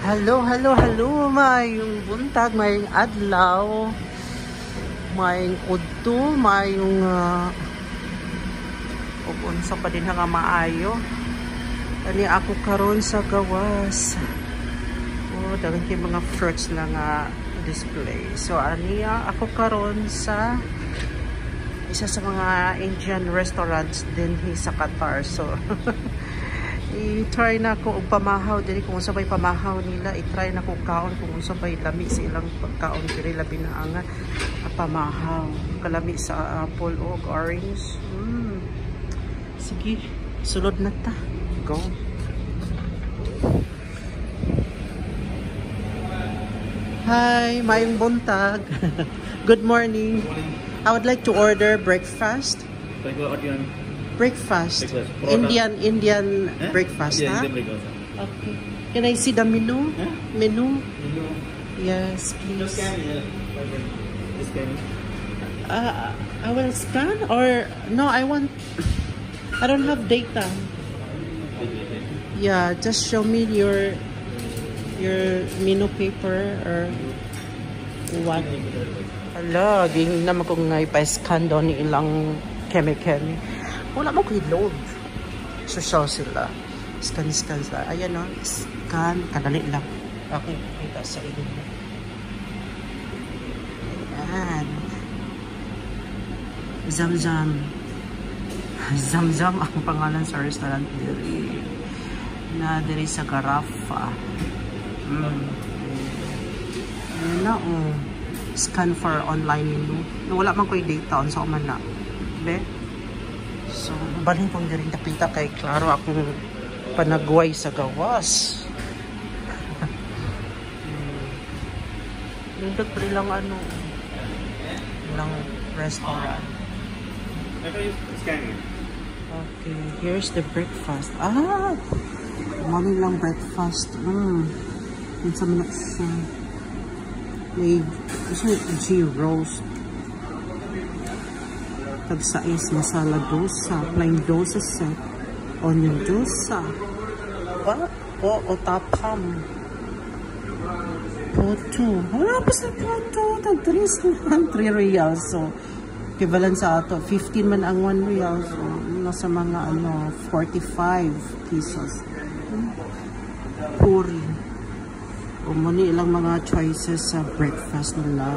Hello, hello, hello. Mayong buntag, mayong adlaw, mayong udto, mayong unsa pa din nga maayo. Ani ako karon sa gawas. Oh, daghang kay mga fruits na nga display. So ani ako karon sa isa sa mga Indian restaurants din sa Qatar. So i-try na ko og pamahaw diri kung unsa bay pamahaw nila, i-try na ko kaon kung unsa bay lami sa ilang pagkaon diri labi na ang pamahaw kalami sa apple o orange. Sige, sulod na ta. Go. Hi, mayong buntag. Good morning. I would like to order breakfast. Breakfast. Indian breakfast, yeah, huh? breakfast. Okay. Can I see the menu? Huh? Menu? Yes, please. Just scan, yeah. Just scan. I will scan or no, I don't have data. Yeah, just show me your menu paper or what. Hala, di naman kung nga ipa-scan doon ilang keme-keme. Wala mo kay load. Social sila. Scan sila. Ayan o. Scan. Kadali lang. Ako kita sa inyo. Ayan. Zamzam. Zamzam ang pangalan sa restaurant diri. Na diri sa Carafa. Ayan na o. Scan for online menu. Wala man ko'y data on sa man na. Be? So, balhin kong diring tapita kay klaro akong panagway sa gawas. Nindot pa lang ilang restaurant. Okay, here's the breakfast. Mami lang breakfast. Sa mga siya. May G-roast. Tag-sais, masala dosa, plain dosa set, onion dosa, otapam, poto. Wala pa sa poto. Tag-3 reals. So, equivalent sa ato, 15 man ang 1 real. So, nasa mga 45 pesos. Puri. Muni ilang mga choices sa breakfast nila.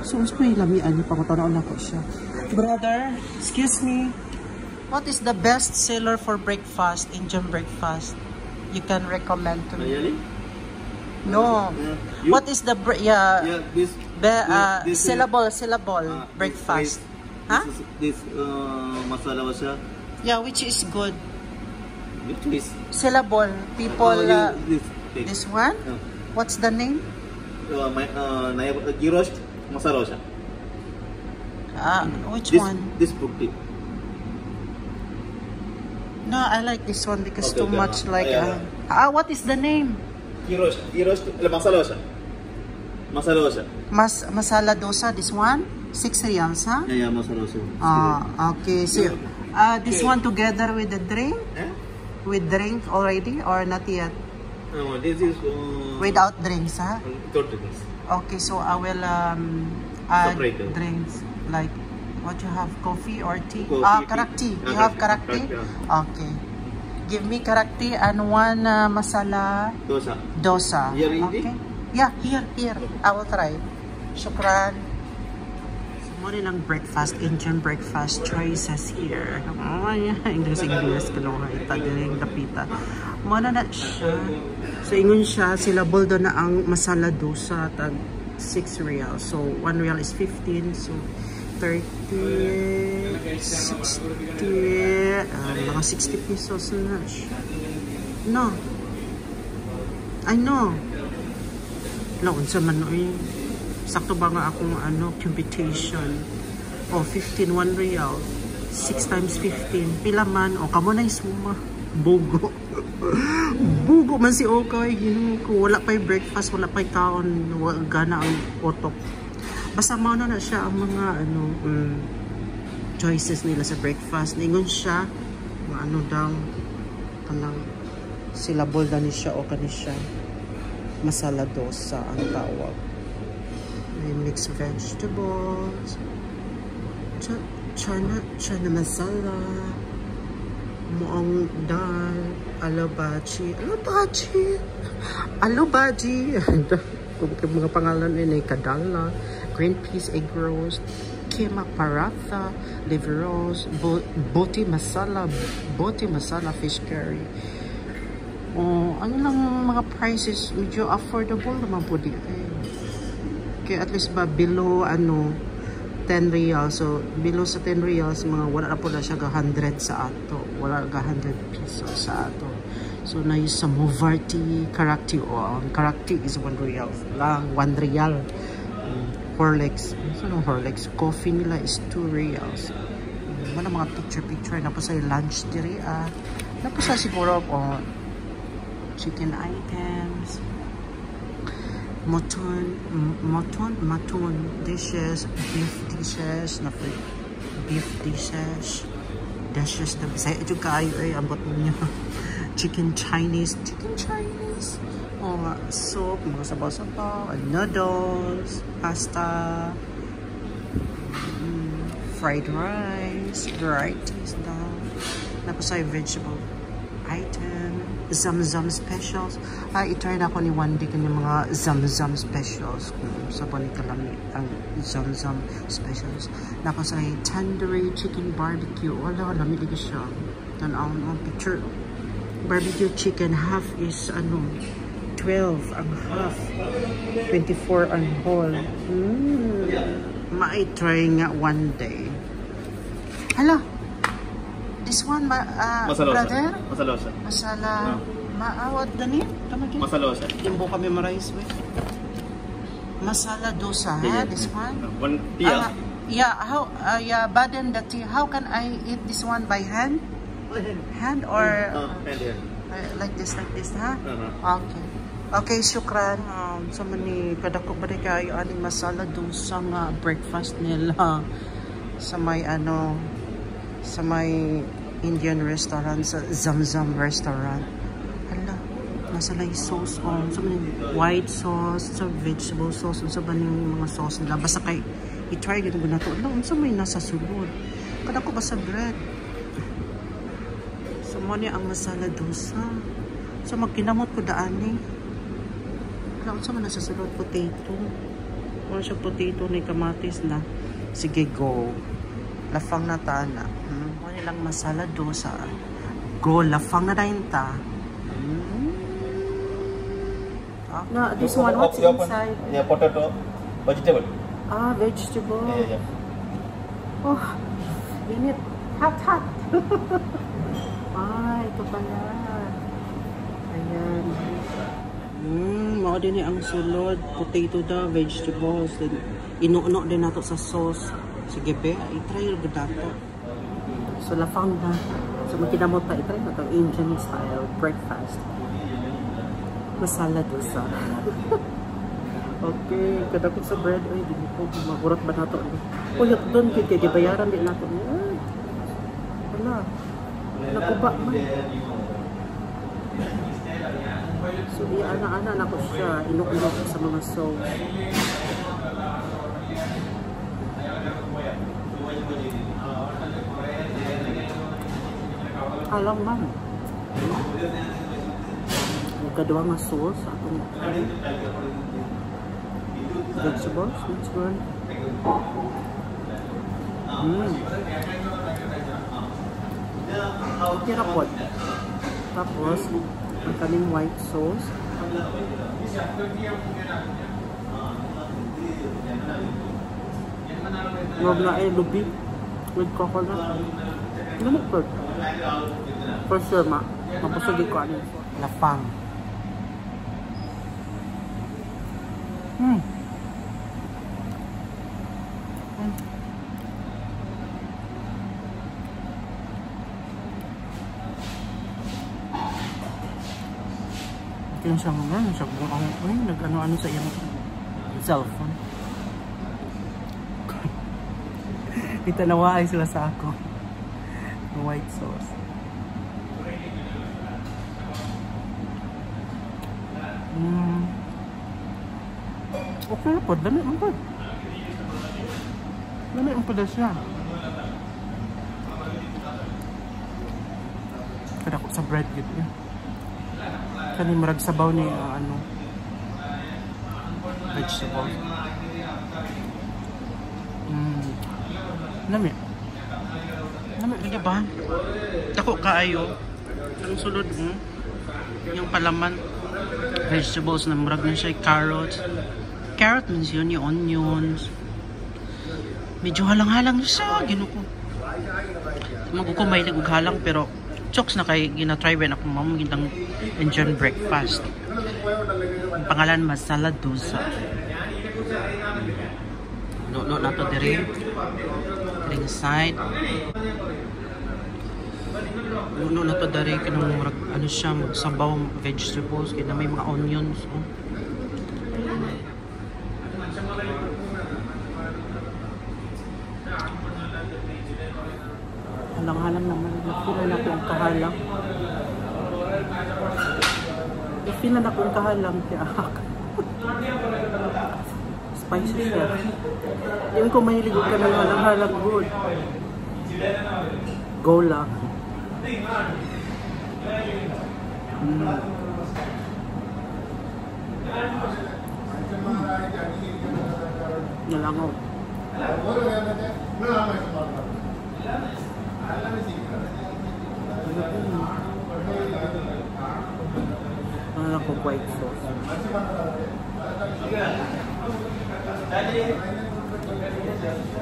So, mas may lamian niyo. Pangutanaw na ko siya. Brother, excuse me. What is the best seller for breakfast, Indian breakfast? You can recommend to me. Really? No. What is the This syllable breakfast? This masala wasa. Yeah, which is good. Which is Syllable. People. This one? What's the name? Gyros masala wasa. Which one? This putti. No, I like this one because too much like. What is the name? Gyros masala wasa. Masala wasa. Masala dosa. This one, 6 reals, huh? Yeah, masala wasa. Okay. So, this one together with the drink. With drink already or not yet? No, this is without drinks, huh? Without drinks. Okay, so I will add Separate. drinks like what you have, coffee or tea? Coffee, karak tea. tea. You have karak tea? Okay. Give me karak tea and one masala dosa. Here, okay. Yeah, here. I will try. Shukran. Muna lang breakfast, Indian breakfast choices here. English kaloha ita diring dapita. Muna na siya. So ingon siya sila boldo na ang masala dosa tag 6 real. So 1 real is 15. So 30, 60, mga 60 pesos na siya. No. I know. Laon sa man sakto ba nga akong computation? 15, 1 real. 6 times 15. Pila man? Kamo na isuma. Bugo. Bugo man si Okay. Ko wala pa'y breakfast, wala pa'y kaon. Gana ang otok. Basta mauna na siya ang mga choices nila sa breakfast. Ningon siya, daw, kanang silabol na ni siya o kani siya. masala dosa ang tawag. May mixed vegetables. Chana masala. Muong dal. Alobaji. Kung mga pangalan ay kadala. Green peas egg roast. Kema paratha. Liver roast. Boti masala fish curry. Ano lang mga prices, medyo affordable naman po di. Kaya at least ba below 10 reals. So below sa 10 reals, mga wala na po na siya 100 sa ato. Wala 100 pesos sa ato. So na yung Samovarti Karakti. Karakti is 1 real lang. 1 real. Horlicks. Ano Horlicks? Coffee nila is 2 reals. Mana mga picture na po sa lunch diri. Na po sa siguro chicken items. Mutton dishes, beef dishes, beef dishes na bisaya juga kayo ambot niyo. Chicken Chinese, soup, mga sabaw-sabaw, noodles, pasta, fried rice, varieties na po sa vegetable item, Zamzam specials. I-try na ako ni Wendy kanyang mga Zamzam specials. Kung sa ni kalami ang Zamzam specials. Nako sa tandoori chicken barbecue. Wala, lamig siya. Tanaw ang picture. Barbecue chicken, half is 12 ang half. 24 ang whole. Ma-try nga one day. Hala! This one, brother? Masala. Maawad ganit? Masalosa. Timbo kami ma-rice with. Masala dosa, ha? This one? One tea. Yeah, baden the tea. How can I eat this one by hand? Hand or hand. Like this, ha? Okay. Okay, syukran. Sa mani kadako ba kayo aning masala dosa nga breakfast nila sa may sa may Indian restaurant, sa Zamzam restaurant. Hala, masala yung sauce sa mani white sauce, sa vegetable sauce, sa baning mga sauce nila. Basta kay i-try ganun na to. Hala, sa may nasa sulod. Kadako ba sa bread? So mo niya ang masala dosa. So magkinamot ko daan ni. Hala, sa man nasa sulod potato. Wala siya potato ni kamatis na. Sige, go. Lafang na tana. Lang masala dosa. Go, lafang na rin ta. No, this one, what's inside? Yeah, potato, vegetable. Vegetable. Yeah. Oh, init. Hot. Ito pala. Ayan. Mao din ang sulod. Potato da, vegetables. Inuno din nato sa sauce. Sige be, i-try yung dato. So, lafang na. So, magkinamot pa ito. Ito, Indian style breakfast. Masala dosa. Okay. Kada ko sa bread. Ay, hindi ko. Magurot ba na ito? Uyot doon. Kaya bayaran din natin. Wala. Nakuba man. So, ana-ana na ko siya. Inok-inok sa mga sauce. Alam man. Kadua nga sauce. Vegetables. That's good. Okay na po. Tapos, ang kaming white sauce. Huwag na lubi with coconut. Ganun po. For sure, mapusugin ko ano. Lafang. Kaya siya nga, siya buong, nag-ano-ano sa iyang cellphone. Itanawaay sila sa ako. White sauce. Okay na po, dami mo po. Dami mo po na siya. Kada ko sa bread yun niya. Kani marag sabaw ni ano, vegetables. Dami. Dami, hindi ba? Dako kaayo. Ang sulod mo, yung palaman, vegetables na marag na siya, carrots. Carrot means yun, yung onions. Medyo halang-halang siya, ginuko. Magkukumay na halang pero chokes na kay gina-try ba na kung mamagindang Indian breakfast. Ang pangalan, masala dosa. No, nato dire. Ring side. No, nato dire kanang murag ano siya, sabaw vegetables kay na may mga onions. Oh. Halang-halang naman. Napila na akong kahalang. Napila na akong kahalang. Spicy siya. Yung kung mahilig ka ng halang-halang good. Go lang. Nalangaw. Ano ko white sauce.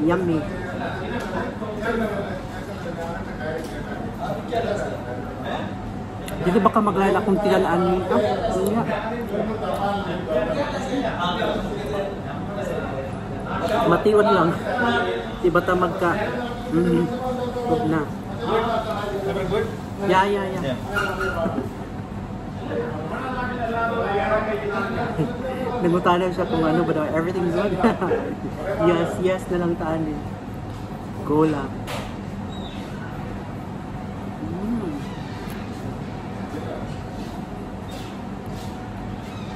Yummy. Dito baka maglala kung tilaan nito. Iya. Matiwan lang. Diba ta magka huwag na. Yeah. Nagmutalan siya kung ano ba daw. Everything's good. Yes na lang taan din. Go lang.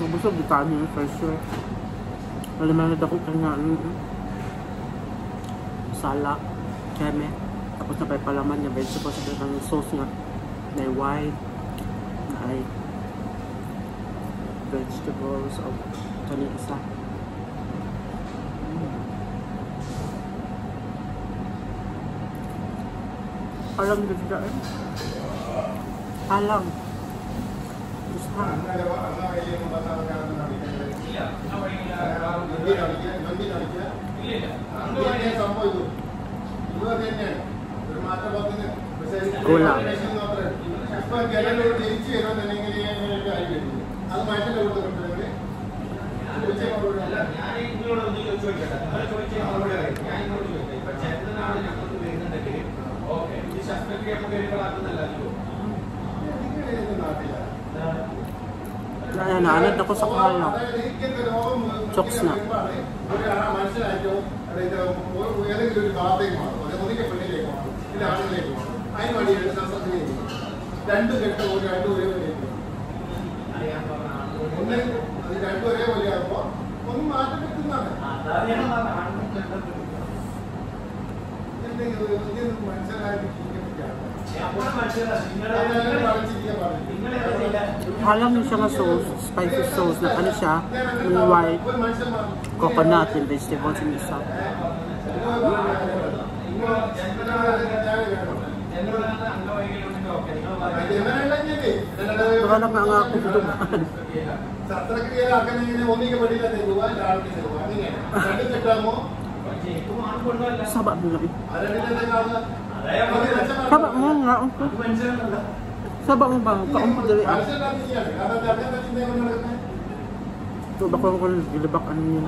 Mabusog di taan yun for sure. Alam na ako kanya sala, keme. Tapos na pa palaman yung vegetables sa ng sauce nga. Na white. Na ay vegetables o kani isa. Alam dito dyan. Alam. Gusto ka. Gula. Naanad ako sa kahalang. Chokes na. Alam niyo siya nga sauce, spicy sauce na ano siya, yung white coconut and vegetables in isa. Nakanak nga nga ako dumaan. Saba mo lang. Saba mo nga. Saba mo ba? Kaumpag dali ako. Ito ba ko gilibak ano yun?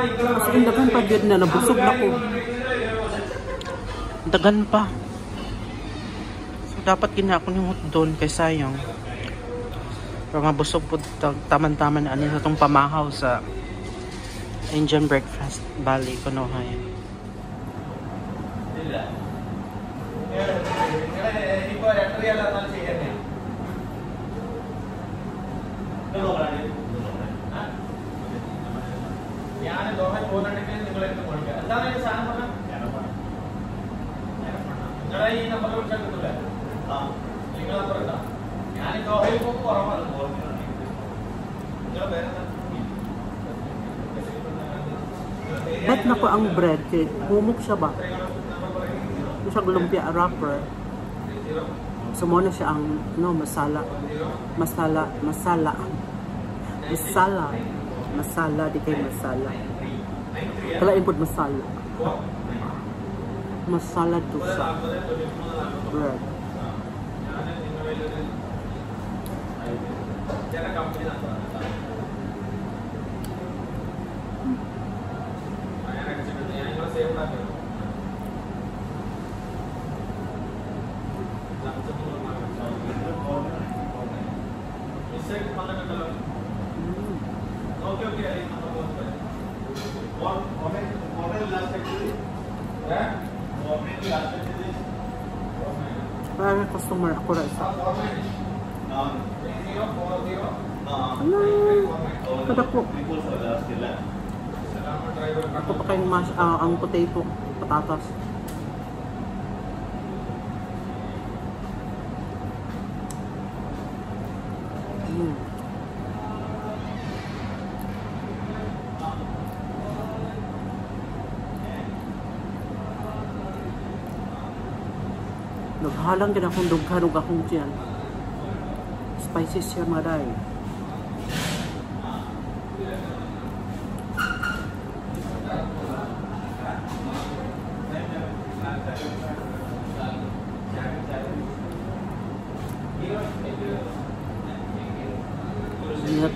Kasi yung dagan pa dyan na, nabusog na ko. Dagan pa. So dapat ginakon yung doon kay sayang. Pero mabusog po taman-taman na anin sa itong pamahaw sa Indian Breakfast Bali, Konohay. Bet na ko ang bread cake. Humok siya ba? Ito siya lumpia wrapper. So mo na siya ang no, masala. Masala, di kay masala. Kala import masala. Masala to sa bread. Parang customer ako rin isa. Kada po. Ako pa kayong ang potato, patatas. Naghalang din akong dughan o akong tiyan. Spices siya maray.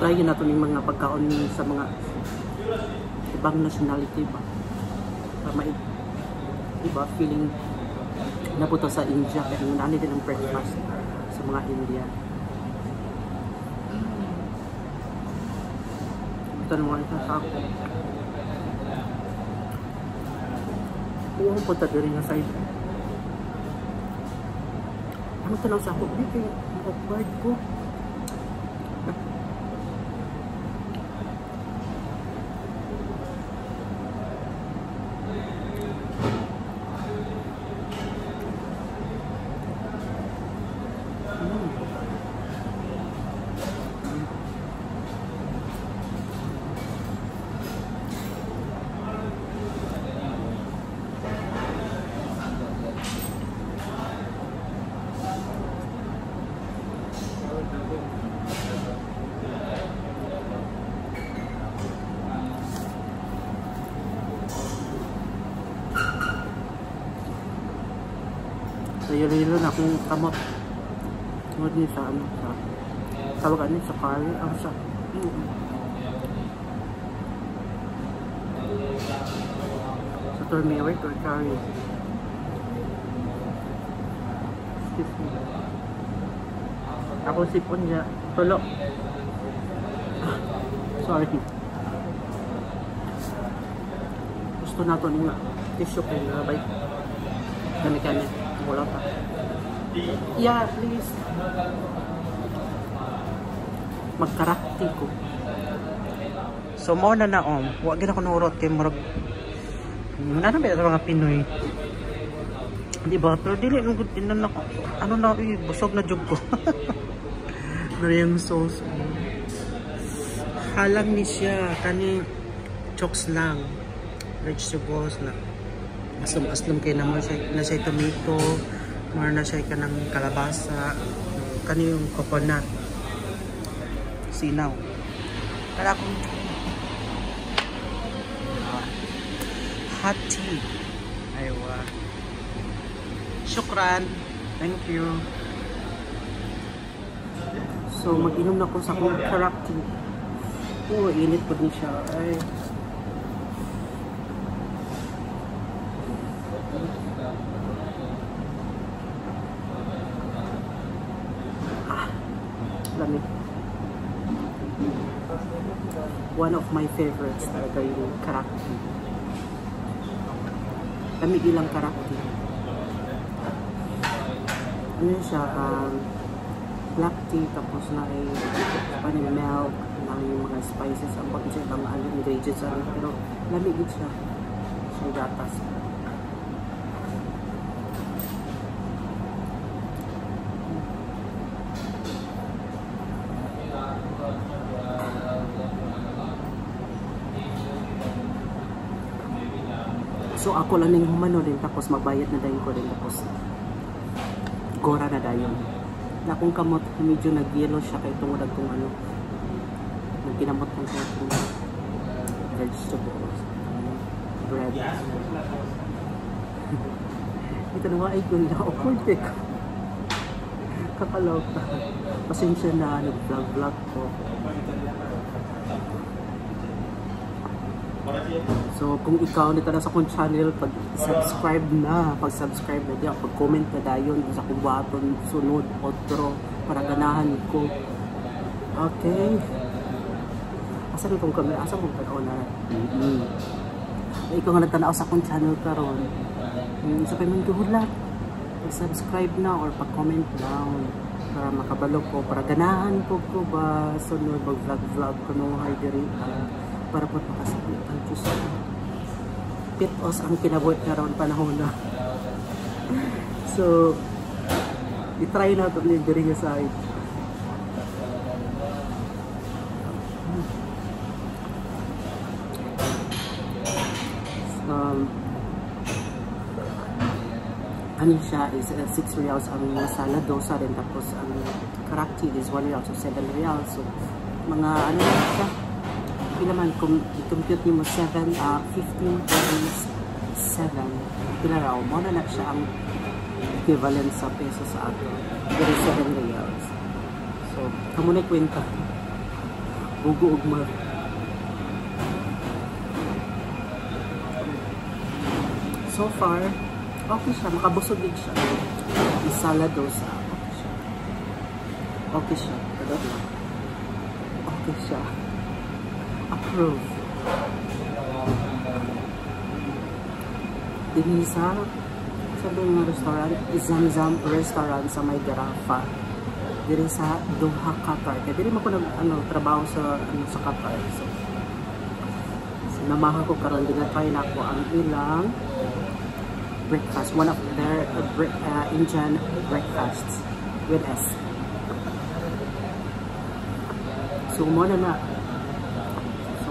Try na ito ng mga pagkaon sa mga ibang nationality ba. Para iba feeling napunta sa India kaya nani din ang breakfast sa mga India. Ito naman ito sa ako. Huwag punta din nga side. Ano tanaw sa ako? Hindi kayo awkward ko. Yelo-yelo na akong kamot. Tungod niya sa ano, sa tawagan niya sa curry, ang sa sa turmeric or curry. Excuse me. Ako sipon niya. Tulo. Sorry. Gusto na ito nga tissue ko na bite. Kami. Wala pa. Yeah, please. Magkarakti ko. So, mo na naom. Huwag gina ko nurot kay Morag. Ano ba ito mga Pinoy? Diba? Pero dili nung tinan ako. Ano na, busog na jug ko. Na yung sauce. Halang ni siya. Kani chokes lang. Vegetables na. Aslom kayo naman na siya tomato, mar na siya ka ng kalabasa, kani yung coconut, sinaw. Kala kong hot tea. Aywa. Shukran. Thank you. So, mag-inom na ko sa akong karak tea. Oh, init po din siya. Ay. One of my favorites talaga yung karak tea. Kami ilang karak tea. Ano siya? black tea, tapos na ay milk, na yung mga spices, ang pag-check ang ingredients, pero lamig siya. So, gatas. So ako lang yung humano din, tapos magbayad na dayon ko din, tapos gora na dayon. Na kung kamot, medyo nag-yellow siya kay tungod kung ano, nagkinamot kong siya kung vegetables, bread. Ito na ay kung na-awkward ko. Kakalaw ka. Pasensya na, nag-vlog ko. So, kung ikaw nito na sa akong channel, pag-subscribe na diya, pag-comment na dayon sa kung baton, sunod, outro, para ganahan ko. Okay. Asa kong kamera? Asa kong tanaw na? Ikaw nga nagtanaw sa akong channel karon. So, kayo mong guhulat. Pag-subscribe na or pag-comment down para makabalo ko, para ganahan ko ba sunod, mag-vlog ko nung diri. Para po makasabit ang Diyos ko. Pitos ang kinabuhat na raon panahon na. So, itry na ito yung diri nga side. Ano siya is 6 reals ang masala, dosa rin, tapos ang karakti is 1 real, so 7 reals. So, mga ano na siya, naman kung i-compute niyo mo 15 times 7, pila raw mo na siya ang equivalent sa peso sa ato. Pero 7 reals. So, kamo na kwenta. Ugo-ugma. So far, okay siya. Makabusog din siya. Isala dosa. Okay siya. Okay siya. Okay siya. Approve. Dini sa mga restaurant, Zamzam restaurant sa may Garafa. Diri sa Doha, Qatar. Kaya diri mo ko trabaho sa Qatar. So namaha ko karon dinatry na ko ang ilang breakfast, one of their Indian breakfasts with S. So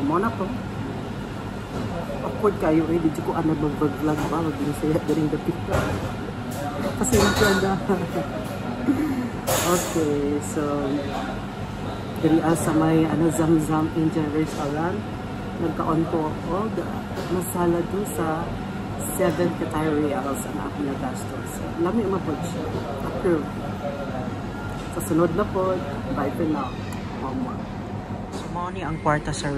muna po. Awkward kayo eh. Dito ko mag-vlog ba? Mag-inisaya galing dapit. Kasi na. Okay, so diri sa may Zamzam Indian restaurant. Nagkaon ko masala doon sa 7 Qatar reals ang ako nagastos. Lami umabot siya. Approve. Sa sunod na po. Bye for now. Mama. Money ang kwarta sa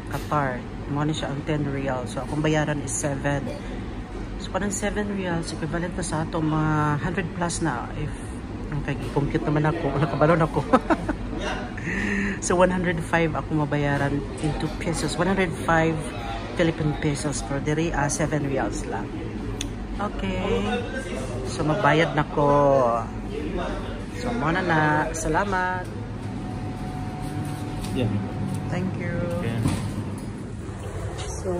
Qatar. Money siya ang 10 real. So, akong bayaran is 7. So, parang 7 reals, equivalent na sa ato, mga 100 plus na. If, compute naman ako, nakabalon ako. So, 105 ako mabayaran into pesos. 105 Philippine pesos per diri, 7 reals lang. Okay. So, magbayad na ko. So, muna na. Salamat. Yeah. Thank you. Okay. So,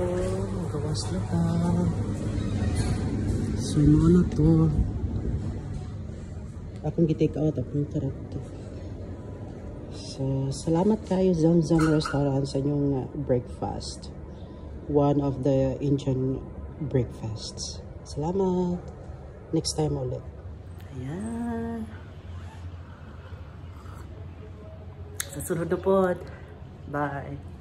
magawas na ka. So, ano to? Akong gitake out, akong character. So, salamat kayo Zamzam Restaurant sa inyong breakfast. One of the Indian breakfasts. Salamat. Next time ulit. Ayan. Sa sunod na po. Bye.